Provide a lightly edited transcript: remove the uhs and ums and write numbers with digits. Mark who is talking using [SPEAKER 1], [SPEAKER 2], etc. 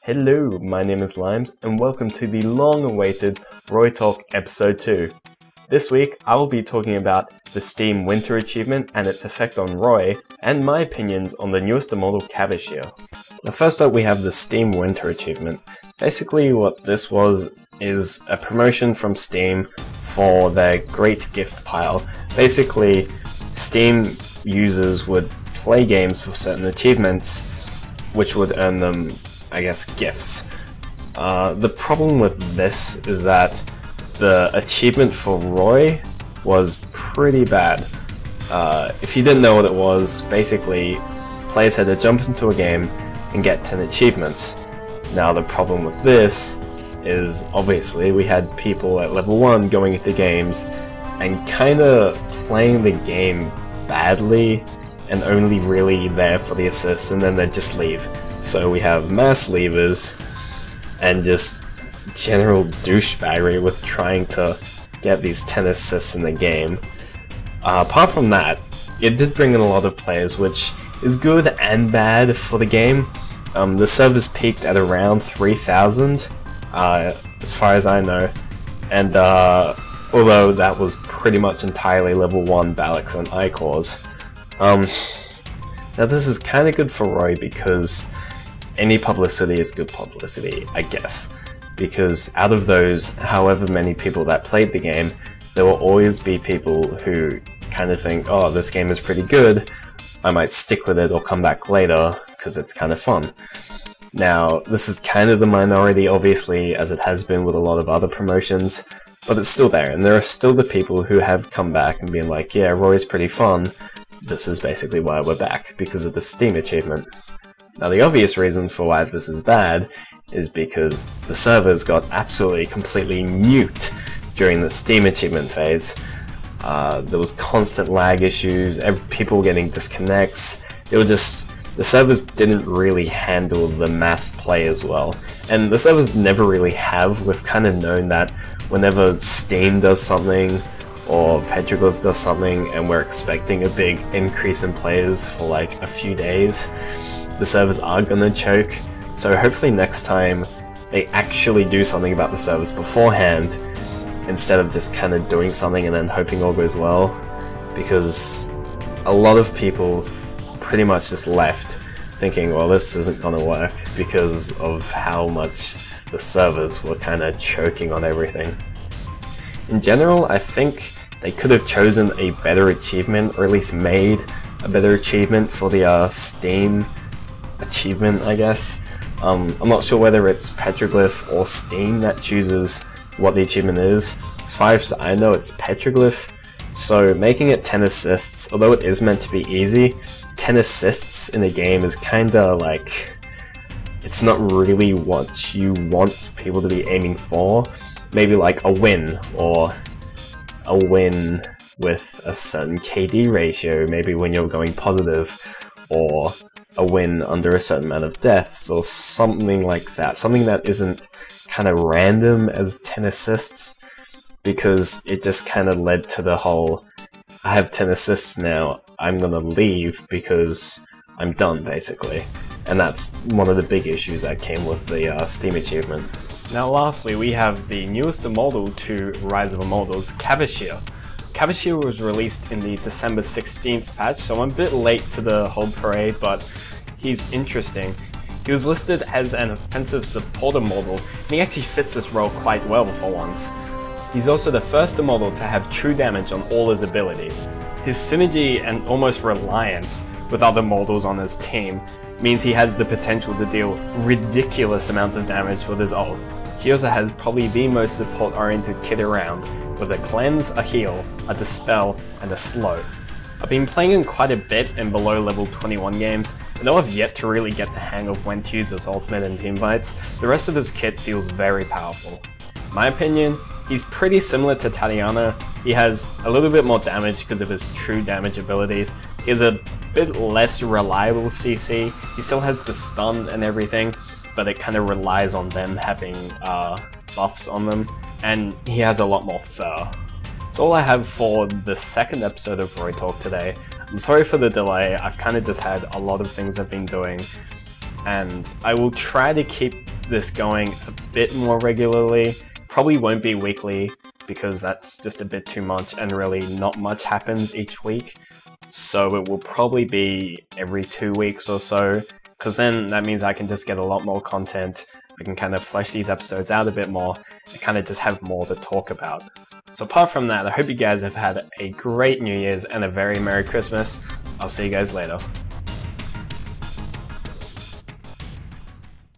[SPEAKER 1] Hello, my name is Limes, and welcome to the long-awaited RoI Talk Episode 2. This week, I will be talking about the Steam Winter Achievement and its effect on RoI, and my opinions on the newest Immortal Kavashiir. Now, first up, we have the Steam Winter Achievement. Basically, what this was is a promotion from Steam for their Great Gift Pile. Basically, Steam users would play games for certain achievements, which would earn them, I guess, gifts. The problem with this is that the achievement for RoI was pretty bad. If you didn't know what it was, basically players had to jump into a game and get 10 achievements. Now the problem with this is obviously we had people at level 1 going into games and kinda playing the game badly and only really there for the assists, and then they'd just leave. So we have mass leavers and just general douchebaggery with trying to get these 10 assists in the game. Apart from that, it did bring in a lot of players, which is good and bad for the game. The servers peaked at around 3,000, as far as I know, and although that was pretty much entirely level 1 Balax and Icors. Now this is kind of good for RoI because any publicity is good publicity, I guess. Because out of those however many people that played the game, there will always be people who kind of think, oh, this game is pretty good, I might stick with it or come back later because it's kind of fun. Now, this is kind of the minority, obviously, as it has been with a lot of other promotions, but it's still there, and there are still the people who have come back and been like, yeah, RoI's pretty fun, this is basically why we're back, because of the Steam achievement. Now the obvious reason for why this is bad is because the servers got absolutely completely nuked during the Steam achievement phase. There was constant lag issues, people getting disconnects, the servers didn't really handle the mass play as well. And the servers never really have. We've kind of known that whenever Steam does something or Petroglyph does something and we're expecting a big increase in players for like a few days, the servers are gonna choke. So hopefully next time they actually do something about the servers beforehand instead of just kind of doing something and then hoping all goes well, because a lot of people pretty much just left thinking, well, this isn't gonna work because of how much the servers were kind of choking on everything. In general, I think they could have chosen a better achievement, or at least made a better achievement for the Steam achievement, I guess. I'm not sure whether it's Petroglyph or Steam that chooses what the achievement is. As far as I know, it's Petroglyph. So making it 10 assists, although it is meant to be easy, 10 assists in a game is kinda like, it's not really what you want people to be aiming for. Maybe like a win, or a win with a certain KD ratio, maybe when you're going positive, or a win under a certain amount of deaths, or something like that. Something that isn't kind of random as 10 assists, because it just kind of led to the whole, I have 10 assists now, I'm gonna leave because I'm done, basically. And that's one of the big issues that came with the Steam achievement. Now lastly, we have the newest Immortal to Rise of Immortals, Kavashiir. Kavashiir was released in the December 16th patch, so I'm a bit late to the whole parade, but he's interesting. He was listed as an offensive support Immortal, and he actually fits this role quite well for once. He's also the first Immortal to have true damage on all his abilities. His synergy and almost reliance with other Immortals on his team means he has the potential to deal ridiculous amounts of damage with his ult. He also has probably the most support-oriented kit around, with a cleanse, a heal, a dispel, and a slow. I've been playing him quite a bit in below level 21 games, and though I've yet to really get the hang of when to use his ultimate in teamfights, the rest of his kit feels very powerful. In my opinion, he's pretty similar to Tatiana. He has a little bit more damage because of his true damage abilities. He has a bit less reliable CC. He still has the stun and everything, but it kind of relies on them having buffs on them, and he has a lot more fur. That's all I have for the second episode of RoI Talk today. I'm sorry for the delay, I've kind of just had a lot of things I've been doing, and I will try to keep this going a bit more regularly. Probably won't be weekly because that's just a bit too much and really not much happens each week. So it will probably be every 2 weeks or so, because then that means I can just get a lot more content. I can kind of flesh these episodes out a bit more and kind of just have more to talk about. So apart from that, I hope you guys have had a great New Year's and a very Merry Christmas. I'll see you guys later.